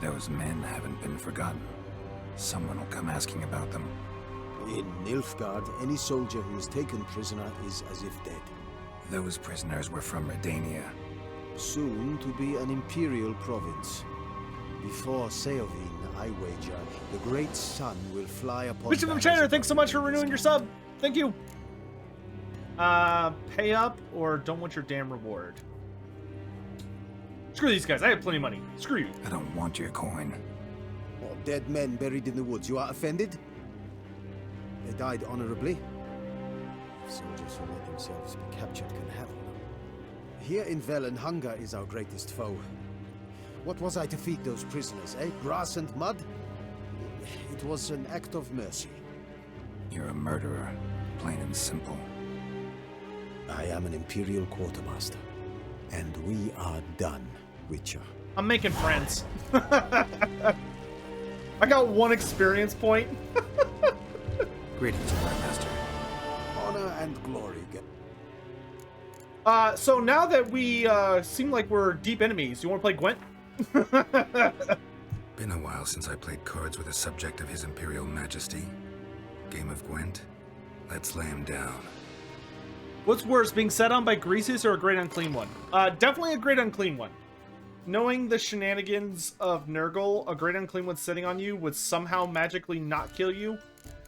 Those men haven't been forgotten. Someone will come asking about them. In Nilfgaard, any soldier who is taken prisoner is as if dead. Those prisoners were from Redania. Soon to be an imperial province. Before Seovin, I wager, the great sun will fly upon... Bishop of China, thanks so much for renewing your sub. Thank you. Pay up or don't want your damn reward. Screw these guys. I have plenty of money. Screw you. I don't want your coin. Oh, dead men buried in the woods. You are offended? They died honorably. Soldiers who let themselves be captured can have one. Here in Velen, hunger is our greatest foe. What was I to feed those prisoners, eh? Grass and mud? It was an act of mercy. You're a murderer, plain and simple. I am an Imperial Quartermaster. And we are done, Witcher. I'm making friends. I got 1 experience point. Greetings, Gamemaster. Honor and glory. So now that we seem like we're deep enemies, you want to play Gwent? Been a while since I played cards with a subject of His Imperial Majesty. Game of Gwent. Let's lay him down. What's worse, being set on by Greases or a Great Unclean One? Definitely a Great Unclean One. Knowing the shenanigans of Nurgle, a Great Unclean One sitting on you would somehow magically not kill you,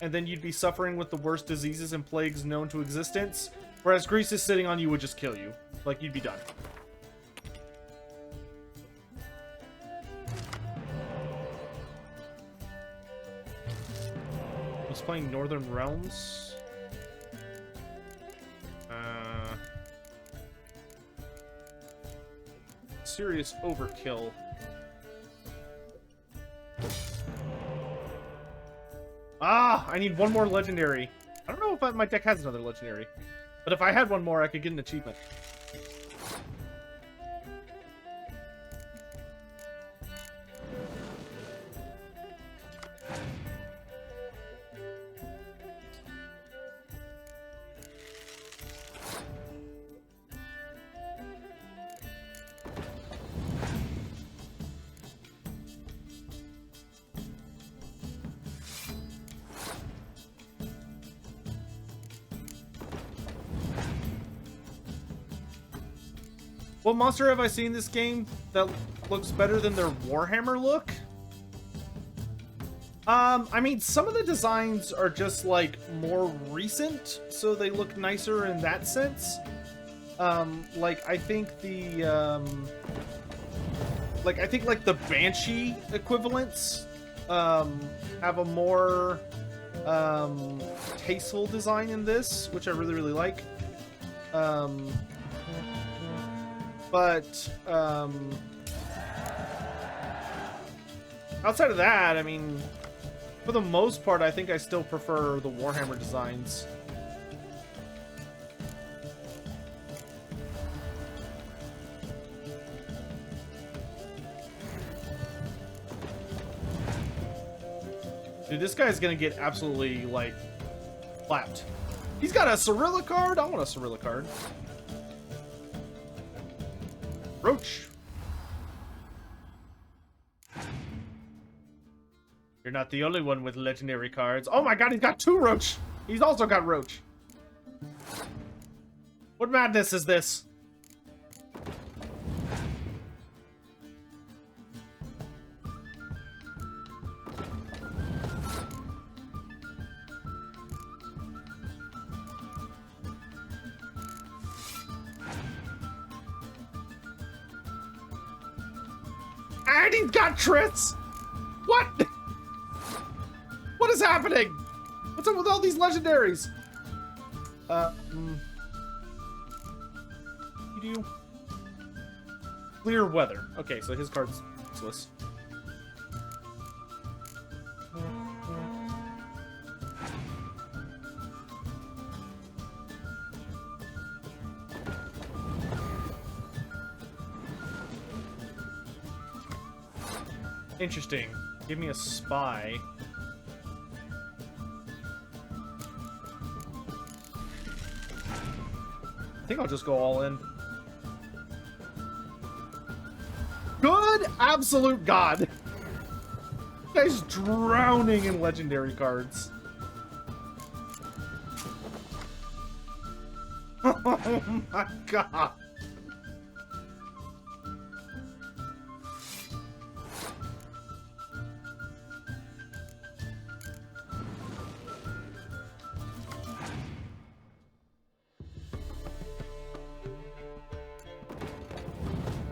and then you'd be suffering with the worst diseases and plagues known to existence, whereas Greases sitting on you would just kill you. Like, you'd be done. He's playing Northern Realms. Serious overkill. I need 1 more legendary. I don't know if my deck has another legendary, but if I had 1 more, I could get an achievement. What monster have I seen this game that looks better than their Warhammer look? I mean, some of the designs are just, like, more recent, so they look nicer in that sense. Like, I think the, like, the Banshee equivalents, have a more, tasteful design in this, which I really, really like. But, outside of that, I mean, for the most part, I think I still prefer the Warhammer designs. Dude, this guy's gonna get absolutely, like, clapped. He's got a Cirilla card? I want a Cirilla card. Roach. You're not the only one with legendary cards. Oh my god, he's got 2 Roach. He's also got Roach. What madness is this? And he's got Trits! What? What is happening? What's up with all these legendaries? You do clear weather. Okay, so his card's useless. Interesting. Give me a spy. I think I'll just go all in. Good absolute god. Guy's drowning in legendary cards. Oh my god.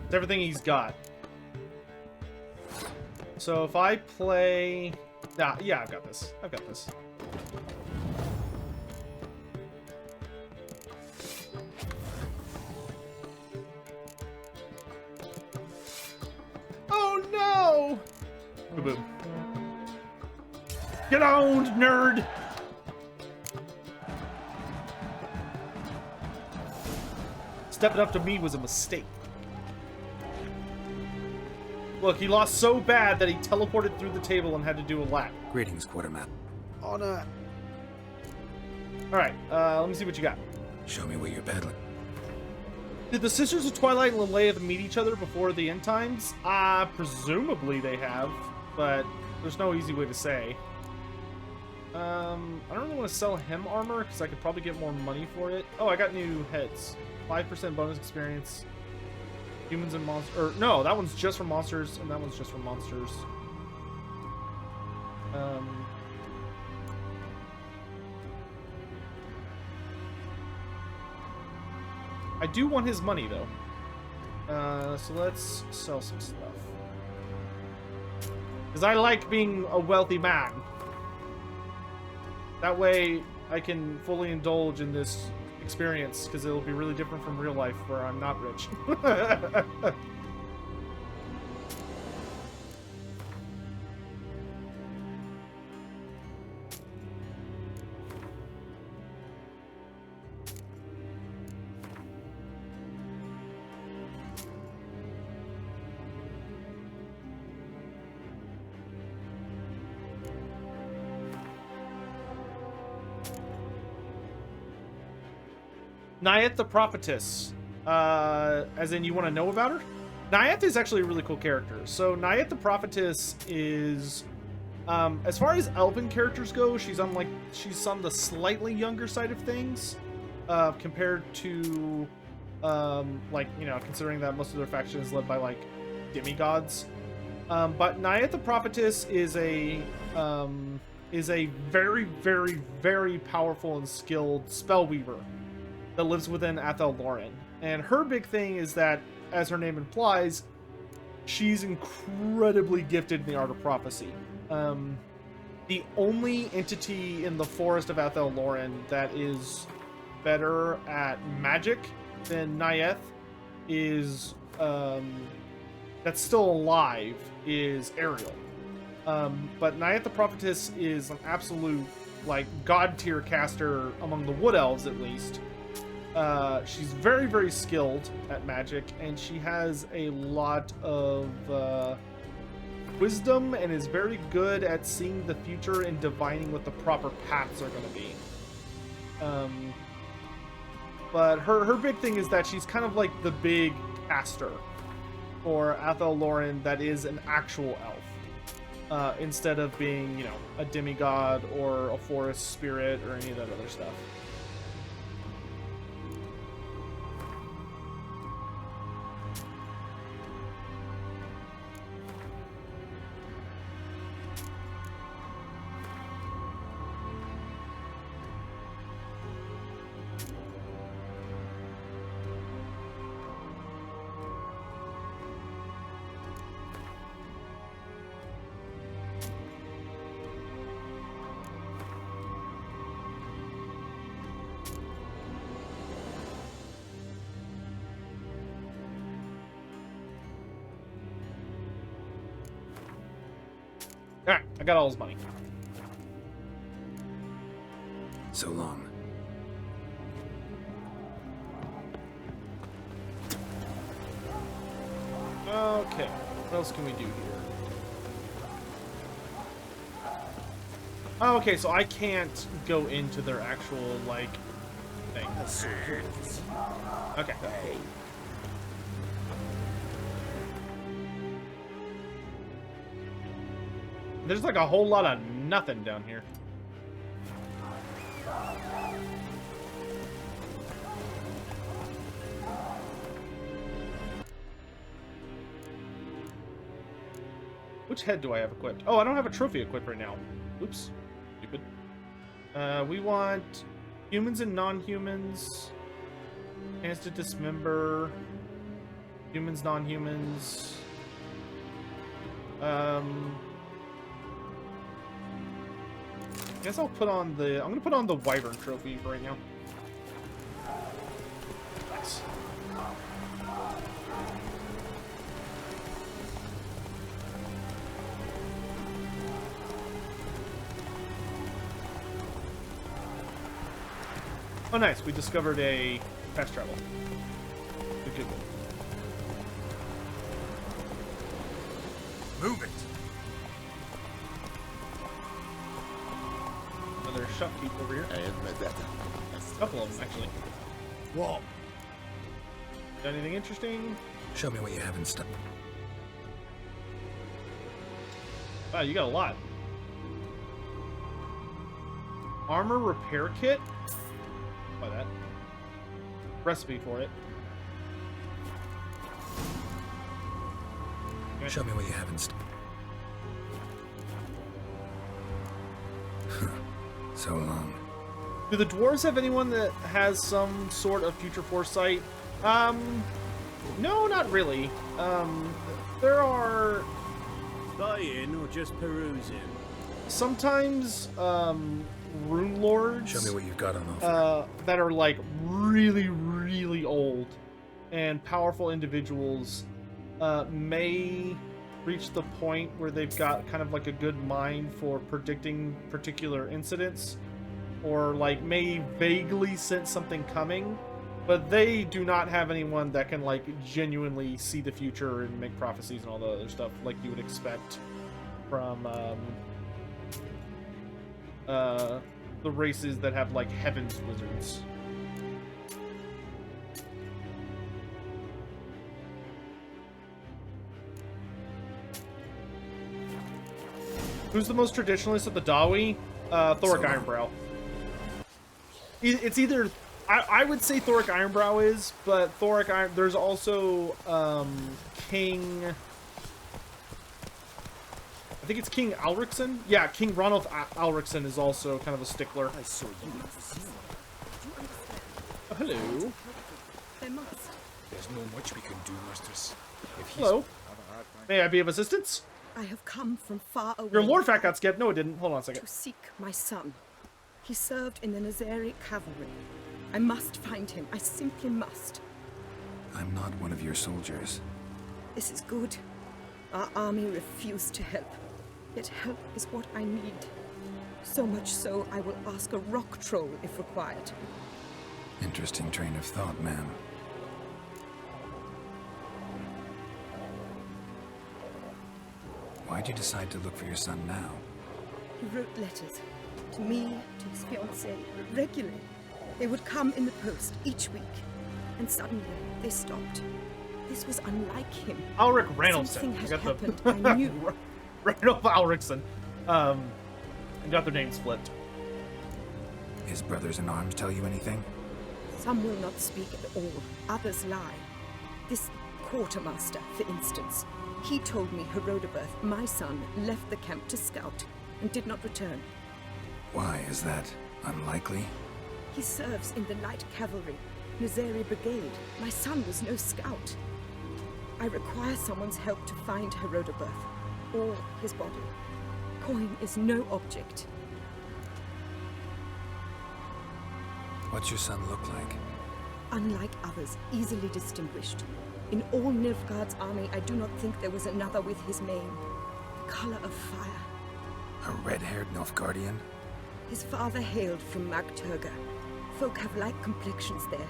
It's everything he's got. So if I play... Nah, yeah, I've got this. I've got this. Oh no! Boom. Get owned, nerd! Stepping up to me was a mistake. Look, he lost so bad that he teleported through the table and had to do a lap. Greetings, Quartermap. Honor. Alright, let me see what you got. Show me what you're peddling. Did the Sisters of Twilight and Lilith meet each other before the end times? Presumably they have, but there's no easy way to say. I don't really want to sell him armor, because I could probably get more money for it. Oh, I got new heads. 5% bonus experience. Humans and monsters. Or, no, that one's just for monsters, and that one's just for monsters. I do want his money, though. So let's sell some stuff. Because I like being a wealthy man. That way, I can fully indulge in this experience, because it'll be really different from real life, where I'm not rich. Nyeth the Prophetess. As in, you want to know about her? Nyeth is actually a really cool character. So, Nyeth the Prophetess is... as far as elven characters go, she's on the slightly younger side of things. Compared to... considering that most of their faction is led by, demigods. But Nyeth the Prophetess is a very, very, very powerful and skilled spellweaver that lives within Athel Loren. And her big thing is that, as her name implies, she's incredibly gifted in the art of prophecy. The only entity in the Forest of Athel Loren that is better at magic than Nyeth is, that's still alive, is Ariel. But Nyeth the Prophetess is an absolute, god tier caster among the Wood Elves, at least. She's very, very skilled at magic, and she has a lot of wisdom and is very good at seeing the future and divining what the proper paths are going to be. But her big thing is that she's kind of like the big caster for Athel Loren that is an actual elf, instead of being, a demigod or a forest spirit or any of that other stuff. Alright, I got all his money. So long. Okay, what else can we do here? Oh, okay, so I can't go into their actual, thing. Okay. There's like a whole lot of nothing down here. Which head do I have equipped? Oh, I don't have a trophy equipped right now. Oops. Stupid. We want humans and non-humans. Chance to dismember. Humans, non-humans. I guess I'll put on the... I'm gonna put on the Wyvern trophy for right now. Nice. Oh, nice. We discovered a fast travel. Good. Move it! Another shopkeep over here. A couple of them, actually. What? Got anything interesting? Show me what you have in stock. Wow, you got a lot. Armor repair kit? Buy that. Recipe for it. Okay. Show me what you have in stock. So long. Do the dwarves have anyone that has some sort of future foresight? No, not really. There are Buying or just perusing? sometimes rune lords. Show me what you've got on offer. That are like really, really old and powerful individuals may reach the point where they've got kind of like a good mind for predicting particular incidents, or like may vaguely sense something coming, but they do not have anyone that can like genuinely see the future and make prophecies and all the other stuff like you would expect from the races that have like heavens wizards. Who's the most traditionalist of the Dawi? Thoric Ironbrow. It's either... I would say Thoric Ironbrow is, but there's also King... I think it's King Alricsson? Yeah, King Ronald Alricsson is also kind of a stickler. I saw you. Oh, hello. There must. There's not much we can do, Masters. If he's Hello. May I be of assistance? I have come from far away. Your lord fact got skipped. No, it didn't. Hold on a second. To seek my son. He served in the Nazari cavalry. I must find him. I simply must. I'm not one of your soldiers. This is good. Our army refused to help. Yet help is what I need. So much so, I will ask a rock troll if required. Interesting train of thought, ma'am. Why'd you decide to look for your son now? He wrote letters. To me, to his fiancée, regularly. They would come in the post each week. And suddenly, they stopped. This was unlike him. Alric Reynoldson. Something had I got happened. the I knew. Reynold Alricsson. And got their names flipped. His brothers in arms tell you anything? Some will not speak at all. Others lie. This quartermaster, for instance. He told me Herodoberth, my son, left the camp to scout and did not return. Why is that unlikely? He serves in the light cavalry, Nazari Brigade. My son was no scout. I require someone's help to find Herodoberth, or his body. Coin is no object. What's your son look like? Unlike others, easily distinguished. In all Nilfgaard's army, I do not think there was another with his name. The color of fire. A red-haired Nilfgaardian? His father hailed from Magturga. Folk have like complexions there.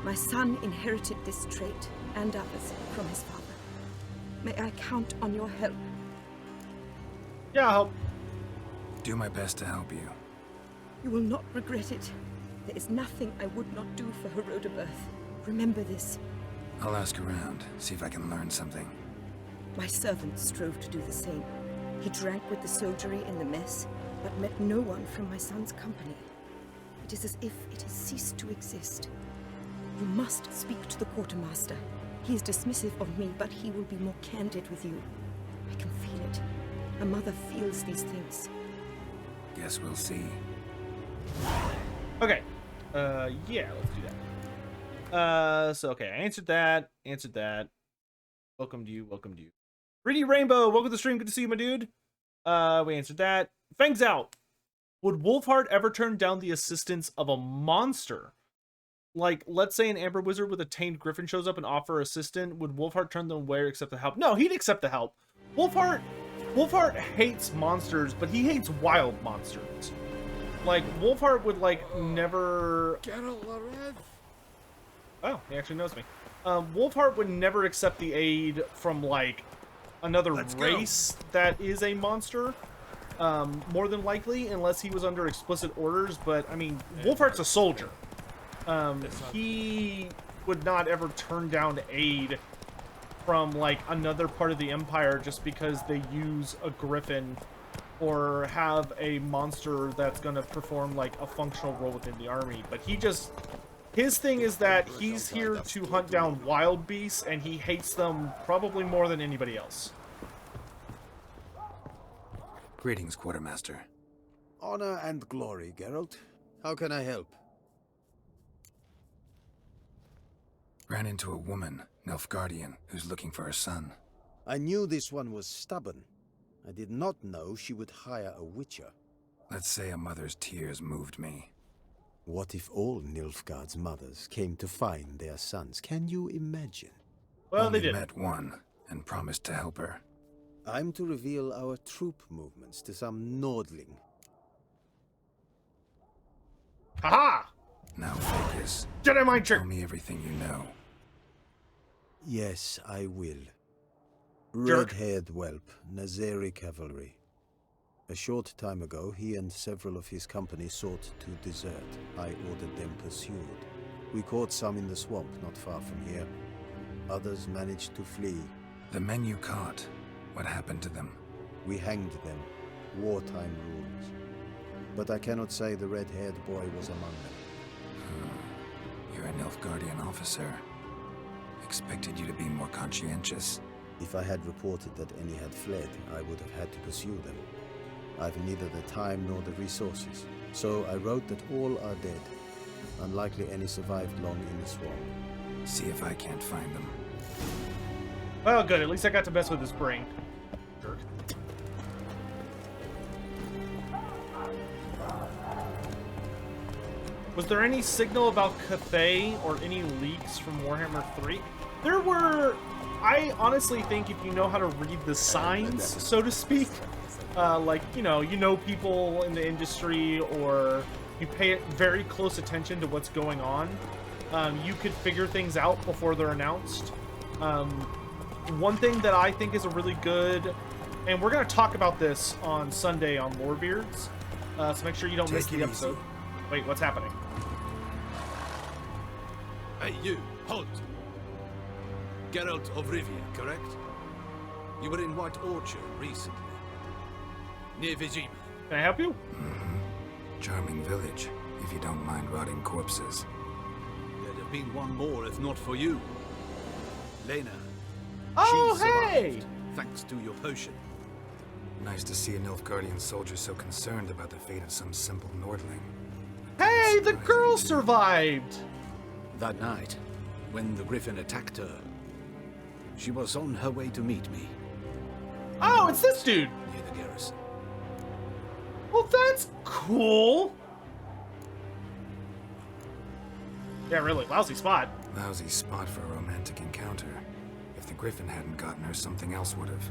My son inherited this trait, and others, from his father. May I count on your help? Yeah, I'll help. Do my best to help you. You will not regret it. There is nothing I would not do for Herodoberth. Remember this. I'll ask around, see if I can learn something. My servants strove to do the same. He drank with the soldiery in the mess, but met no one from my son's company. It is as if it has ceased to exist. You must speak to the quartermaster. He is dismissive of me, but he will be more candid with you. I can feel it. A mother feels these things. Guess we'll see. Okay. Yeah, let's do that. So okay, I answered that. Welcome to you. Pretty Rainbow, welcome to the stream. Good to see you, my dude. We answered that. Fangs out. Would Wolfheart ever turn down the assistance of a monster? Like, let's say an Amber Wizard with a tamed Griffin shows up and offer assistance. Would Wolfheart turn them away or accept the help? No, he'd accept the help. Wolfheart hates monsters, but he hates wild monsters. Like, Wolfheart would, like, never... Oh, he actually knows me. Wolfheart would never accept the aid from, like, another race that is a monster. More than likely, unless he was under explicit orders. But, I mean, Wolfheart's a soldier. He would not ever turn down aid from, like, another part of the Empire just because they use a griffin or have a monster that's going to perform, like, a functional role within the army. But he just... His thing is that he's here to hunt down wild beasts, and he hates them probably more than anybody else. Greetings, Quartermaster. Honor and glory, Geralt. How can I help? Ran into a woman, Nilfgaardian, who's looking for her son. I knew this one was stubborn. I did not know she would hire a witcher. Let's say a mother's tears moved me. What if all Nilfgaard's mothers came to find their sons? Can you imagine? Well, Only they did. met one and promised to help her. I'm to reveal our troop movements to some Nordling. Haha! Now focus. Jedi mind trick! Tell me everything you know. Yes, I will. Jerk. Red-haired whelp, Nazeri cavalry. A short time ago, he and several of his company sought to desert. I ordered them pursued. We caught some in the swamp not far from here. Others managed to flee. The men you caught, what happened to them? We hanged them. Wartime rules. But I cannot say the red-haired boy was among them. You're a Nilfgaardian officer. Expected you to be more conscientious. If I had reported that any had fled, I would have had to pursue them. I've neither the time nor the resources. So I wrote that all are dead. Unlikely any survived long in the swamp. See if I can't find them. Well, good. At least I got to mess with his brain. Jerk. Was there any signal about Cathay or any leaks from Warhammer 3? There were... I honestly think if you know how to read the signs, so to speak, like, you know people in the industry, or you pay very close attention to what's going on, you could figure things out before they're announced. One thing that I think is a really good, and we're going to talk about this on Sunday on Lorebeards, so make sure you don't miss the episode. Wait, what's happening? Hey, you, halt! Geralt of Rivia, correct? You were in White Orchard recently. Near Vizima. Can I help you? Charming village, if you don't mind rotting corpses. There'd have been one more if not for you. Lena. Oh, She hey! survived, thanks to your potion. Nice to see a Nilfgaardian soldier so concerned about the fate of some simple Nordling. Hey, the Surprising, girl too. survived! That night, when the Griffin attacked her, she was on her way to meet me Oh, it's this dude! near the garrison. Well, that's cool! Yeah, really, lousy spot. Lousy spot for a romantic encounter. If the Griffin hadn't gotten her, something else would have.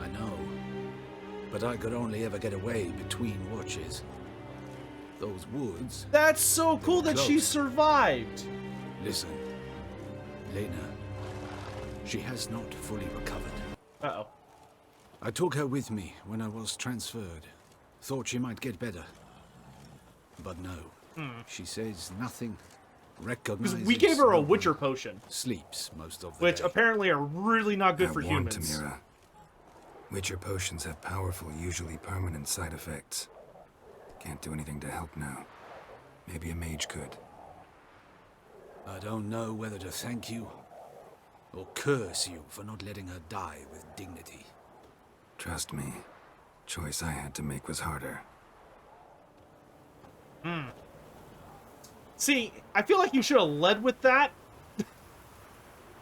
I know, but I could only ever get away between watches. Those woods. That's so cool that she Close. survived! Listen, Lena, she has not fully recovered. Uh-oh. I took her with me when I was transferred. Thought she might get better. But no. She says nothing. Because Recognizes we gave her a no one. Witcher potion, Sleeps most of the which day. apparently are really not good I for warned humans. Tamira. Witcher potions have powerful, usually permanent side effects. Can't do anything to help now. Maybe a mage could. I don't know whether to thank you or curse you for not letting her die with dignity. Trust me, choice I had to make was harder. See, I feel like you should have led with that.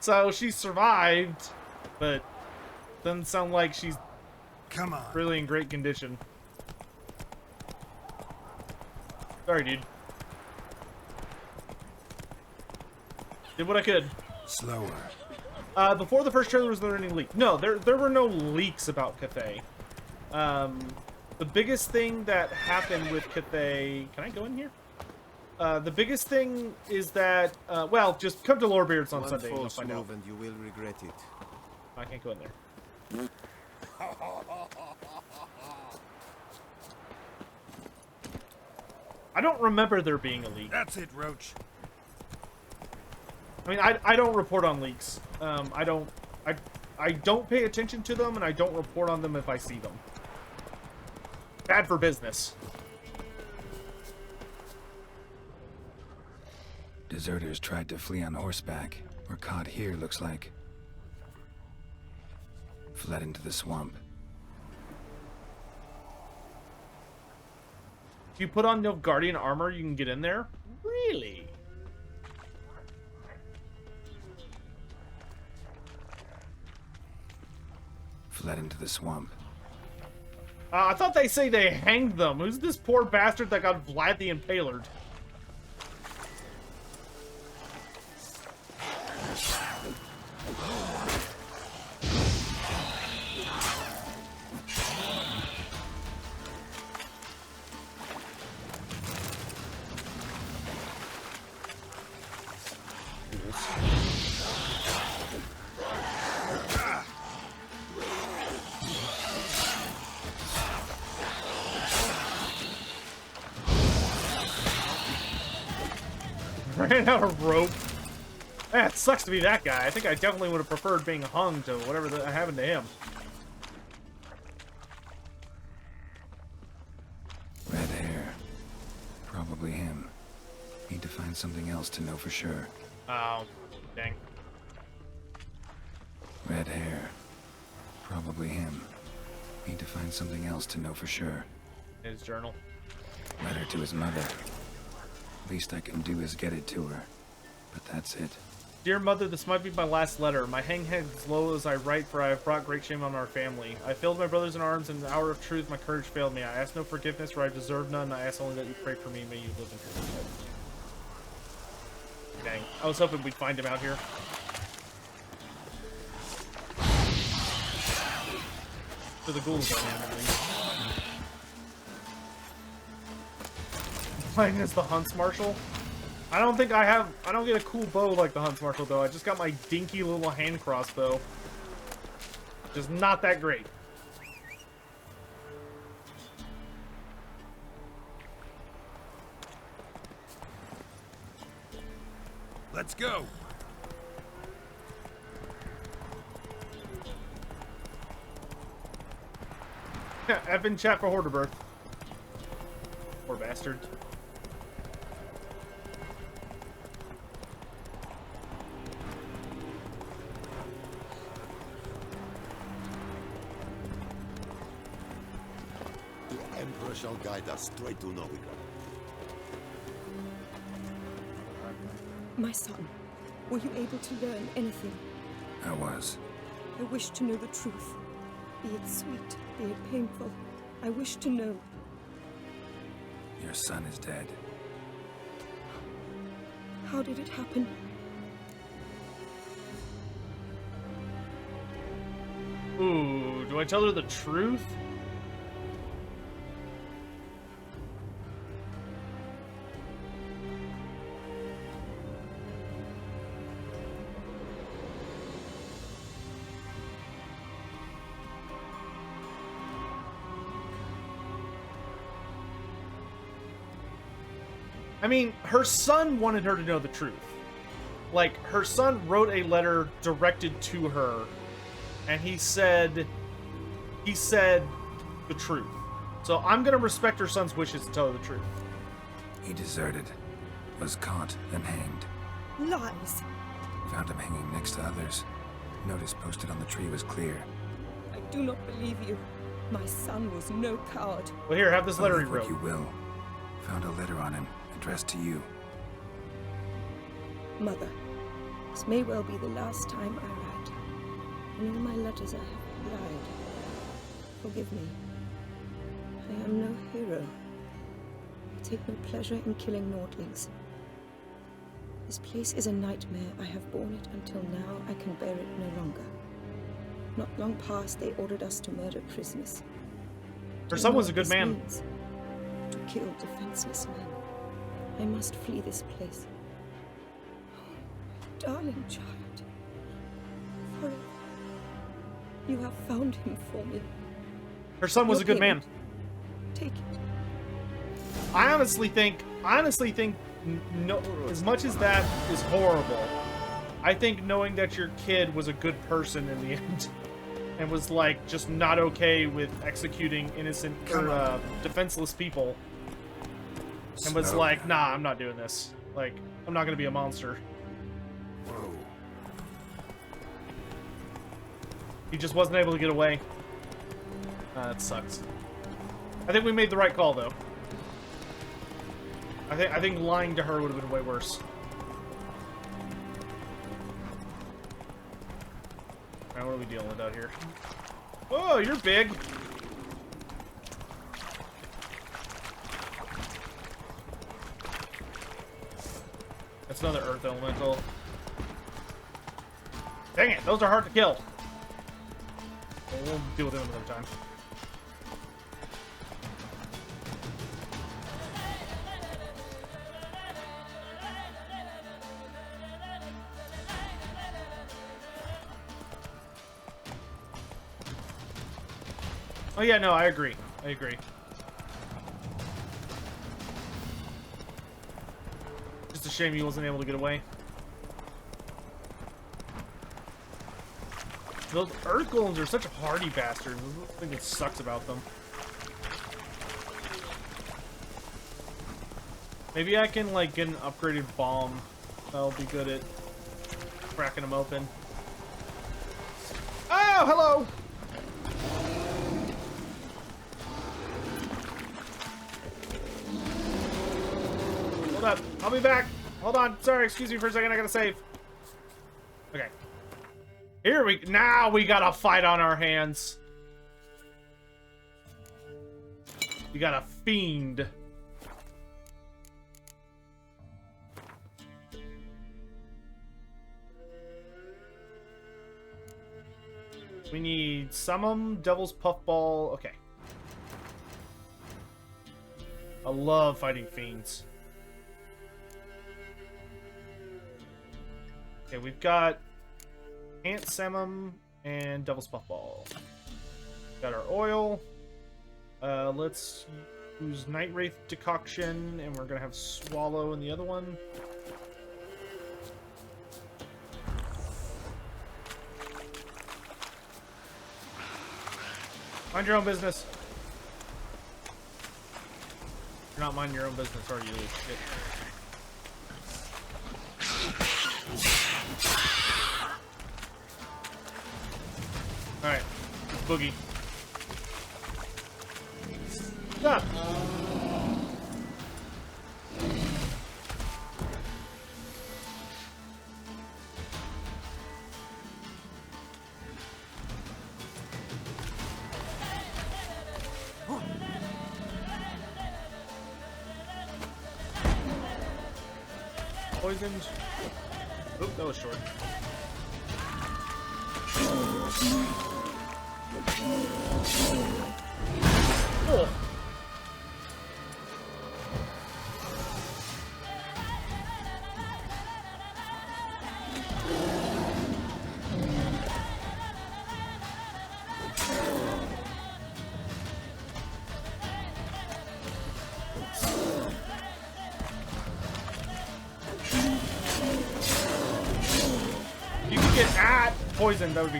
So she survived, but doesn't sound like she's Come on. really in great condition. Sorry, dude. Did what I could. Slower. Before the first trailer, was there any leak? No, there were no leaks about Cathay. The biggest thing that happened with Cathay... Can I go in here? The biggest thing is that... well, just come to Lorebeards on One Sunday and you'll false find out. move and you will regret it. I can't go in there. I don't remember there being a leak. That's it, Roach. I mean, I don't report on leaks. I don't pay attention to them, and I don't report on them if I see them. Bad for business. Deserters tried to flee on horseback. Were caught here, looks like. Fled into the swamp. If you put on Nilfgaardian armor, you can get in there? Really? Fled into the swamp. I thought they say they hanged them. Who's this poor bastard that got Vlad the Impaler? Ran out of rope. It sucks to be that guy. I think I definitely would have preferred being hung to whatever that happened to him. Red hair. Probably him. Need to find something else to know for sure. Oh, dang. Red hair. Probably him. Need to find something else to know for sure. His journal. Letter to his mother. Least I can do is get it to her. But that's it. Dear mother, this might be my last letter. My hang head is low as I write, for I have brought great shame on our family. I failed my brothers in arms, and in the hour of truth my courage failed me. I ask no forgiveness, for I deserve none. I ask only that you pray for me. May you live in peace. Dang. I was hoping we'd find him out here. For the ghouls, I am, at least. Playing as the Hunts Marshal. I don't think I don't get a cool bow like the Hunts Marshal, though. I just got my dinky little hand crossbow. Just not that great. Let's go! I've been chat for Hordeberth. Poor bastard. The Emperor shall guide us straight to Novigrad. My son, were you able to learn anything? I was. I wish to know the truth. Be it sweet, be it painful. I wish to know. Your son is dead. How did it happen? Ooh, do I tell her the truth? I mean, her son wanted her to know the truth. Like, her son wrote a letter directed to her, and he said, he said the truth. So I'm gonna respect her son's wishes to tell her the truth. He deserted, was caught and hanged. Lies. Found him hanging next to others. Notice posted on the tree was clear. I do not believe you. My son was no coward. Well, here, have this letter he Believe what wrote. you will. Found a letter on him, addressed to you. Mother, this may well be the last time I write. In all my letters I have lied. Forgive me. I am no hero. I take no pleasure in killing Nordlings. This place is a nightmare. I have borne it until now. I can bear it no longer. Not long past, they ordered us to murder prisoners. Her Do you son know was a what good this man. means? To kill defenseless men. I must flee this place. Oh, darling child. Forever. You have found him for me. Her son was a good man. Take it. I honestly think, no, as much as that is horrible, I think knowing that your kid was a good person in the end, and was like just not okay with executing innocent or defenseless people, and was like, nah, I'm not doing this. Like, I'm not gonna be a monster. Whoa. He just wasn't able to get away. That sucks. I think we made the right call, though. I think lying to her would have been way worse. Alright, what are we dealing with out here? Whoa, you're big! That's another Earth Elemental. Dang it, those are hard to kill. We'll deal with them another time. Oh yeah, no, I agree. I agree. Just a shame he wasn't able to get away. Those Earth Golems are such hardy bastards. I think it sucks about them. Maybe I can, like, get an upgraded bomb. That'll be good at cracking them open. Oh, hello! Hold up. I'll be back. Hold on. Sorry, excuse me for a second. I gotta save. Okay. Now we got a fight on our hands. We got a fiend. We need Summum, Devil's Puffball. Okay. I love fighting fiends. Okay, we've got Ant Summum and Devil's Puffball. Got our oil. Let's use Night Wraith Decoction, and we're gonna have Swallow in the other one. Mind your own business. You're not minding your own business, are you? Shit. Alright. Boogie. Stop! Poisoned. Oop, that was short. Oh. You can get poisoned, that would be great.